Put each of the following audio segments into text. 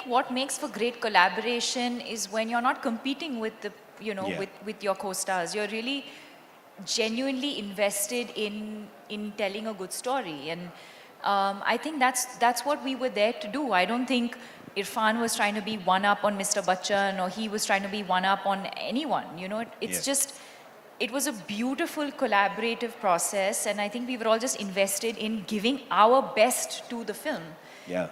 what makes for great collaboration is when you're not competing with the, with your co-stars. You're really genuinely invested in telling a good story. And I think that's what we were there to do. I don't think Irfan was trying to be one up on Mr. Bachchan, or he was trying to be one up on anyone. It's just, it was a beautiful collaborative process, and I think we were all just invested in giving our best to the film. Yeah.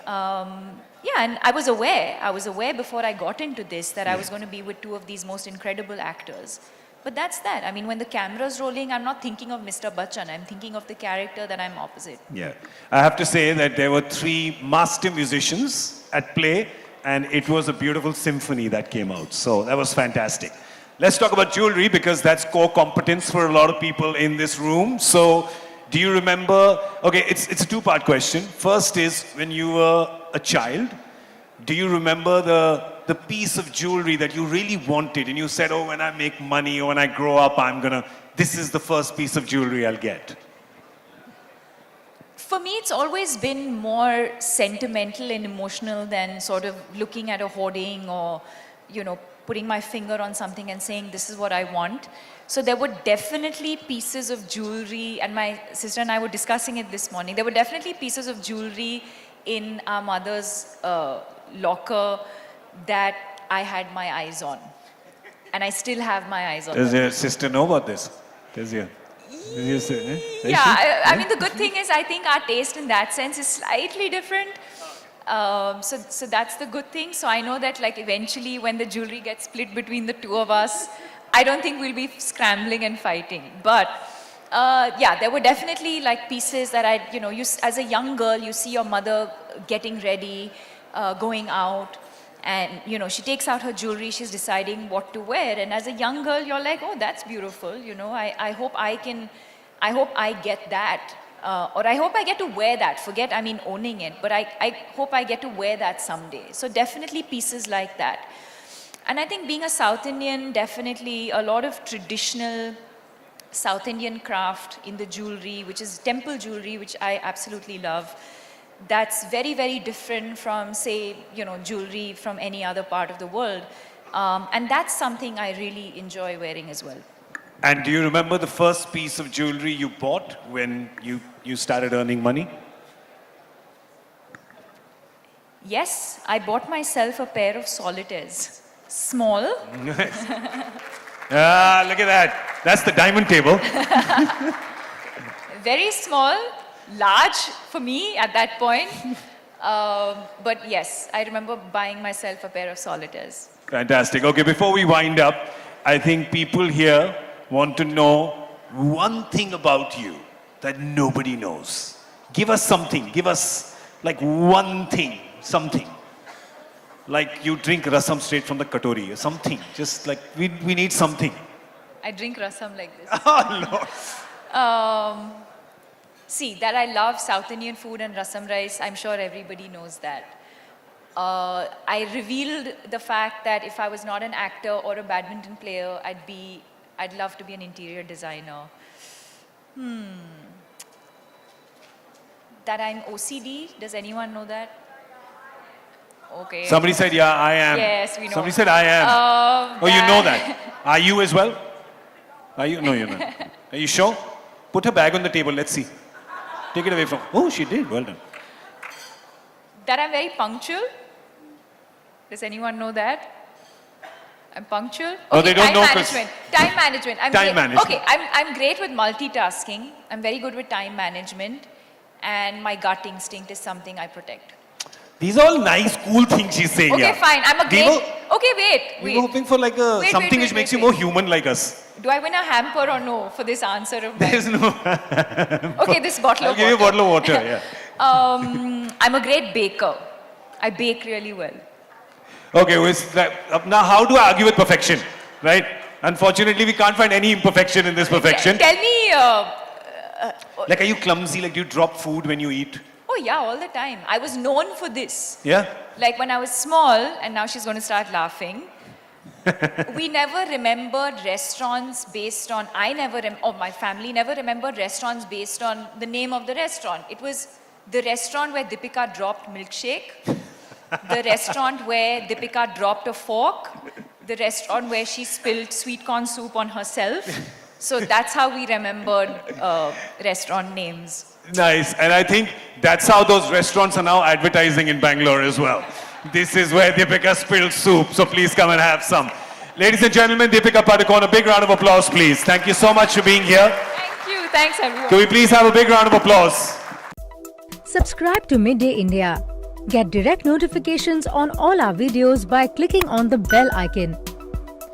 Yeah, and I was aware before I got into this that I was going to be with two of these most incredible actors. But that's that. I mean, when the camera's rolling, I'm not thinking of Mr. Bachchan. I'm thinking of the character that I'm opposite. Yeah. I have to say that there were 3 master musicians at play, and it was a beautiful symphony that came out. So that was fantastic. Let's talk about jewelry, because that's core competence for a lot of people in this room. So do you remember, okay, it's a 2-part question. First is, when you were a child, do you remember the piece of jewelry that you really wanted and you said, oh, when I make money or when I grow up, this is the first piece of jewelry I'll get? For me, it's always been more sentimental and emotional than sort of looking at a hoarding or, putting my finger on something and saying, this is what I want. So there were definitely pieces of jewelry, and my sister and I were discussing it this morning. There were definitely pieces of jewelry in our mother's locker that I had my eyes on. And I still have my eyes on Does them. your sister know about this? Yeah, I mean, the good thing is I think our taste in that sense is slightly different. So that's the good thing. So I know that like eventually when the jewelry gets split between the two of us, I don't think we'll be scrambling and fighting. But yeah, there were definitely like pieces that as a young girl, you see your mother getting ready, going out, and she takes out her jewelry, she's deciding what to wear. And as a young girl, you're like, oh, that's beautiful. I hope I get that. Or I hope I get to wear that. Forget, owning it, but I hope I get to wear that someday. So definitely pieces like that. And I think being a South Indian, definitely a lot of traditional South Indian craft in the jewelry, which is temple jewelry, which I absolutely love. That's very, very different from, say, jewelry from any other part of the world. And that's something I really enjoy wearing as well. And do you remember the first piece of jewelry you bought when you started earning money? Yes, I bought myself a pair of solitaires. Small. Ah, look at that. That's the diamond table. Very small, large for me at that point. But yes, I remember buying myself a pair of solitaires. Fantastic. Okay, before we wind up, I think people here want to know one thing about you that nobody knows. Give us something. Give us like one thing, something. Like you drink rasam straight from the katori or something. Just like we need something. I drink rasam like this. Oh, Lord. See, that I love South Indian food and rasam rice, I'm sure everybody knows that. I revealed the fact that if I was not an actor or a badminton player, I'd love to be an interior designer. That I'm OCD, does anyone know that? Okay. Somebody said, yeah, I am. Yes, we know. Somebody said, I am. Oh, you know that. Are you as well? Are you? No, you're not. Are you sure? Put her bag on the table. Let's see. Take it away from. Oh, she did. Well done. That I'm very punctual. Does anyone know that? I'm punctual. Okay, Oh, they don't time know. Management. Time management. Time management. Okay, I'm great with multitasking. I'm very good with time management. And my gut instinct is something I protect. These are all nice, cool things she's saying. Okay, yeah. fine. I'm a great... Okay, wait. We were hoping for like something which makes you more human like us. Do I win a hamper or no for this answer of mine? There's no... Okay, this bottle I'll of water. give you a bottle of water, yeah. I'm a great baker. I bake really well. Okay, now how do I argue with perfection, right? Unfortunately, we can't find any imperfection in this perfection. Tell me... Like, are you clumsy? Like, do you drop food when you eat? Oh yeah, all the time. I was known for this. Yeah? Like when I was small, and now she's going to start laughing. We never remembered restaurants based on, or my family never remembered restaurants based on the name of the restaurant. It was the restaurant where Deepika dropped milkshake. the restaurant where Deepika dropped a fork, the restaurant where she spilled sweet corn soup on herself. So that's how we remembered restaurant names. Nice. And I think that's how those restaurants are now advertising in Bangalore as well. This is where Deepika spilled soup, so please come and have some. Ladies and gentlemen, Deepika Padukone, a big round of applause, please. Thank you so much for being here. Thank you. Thanks, everyone. Can we please have a big round of applause? Subscribe to Midday India. Get direct notifications on all our videos by clicking on the bell icon.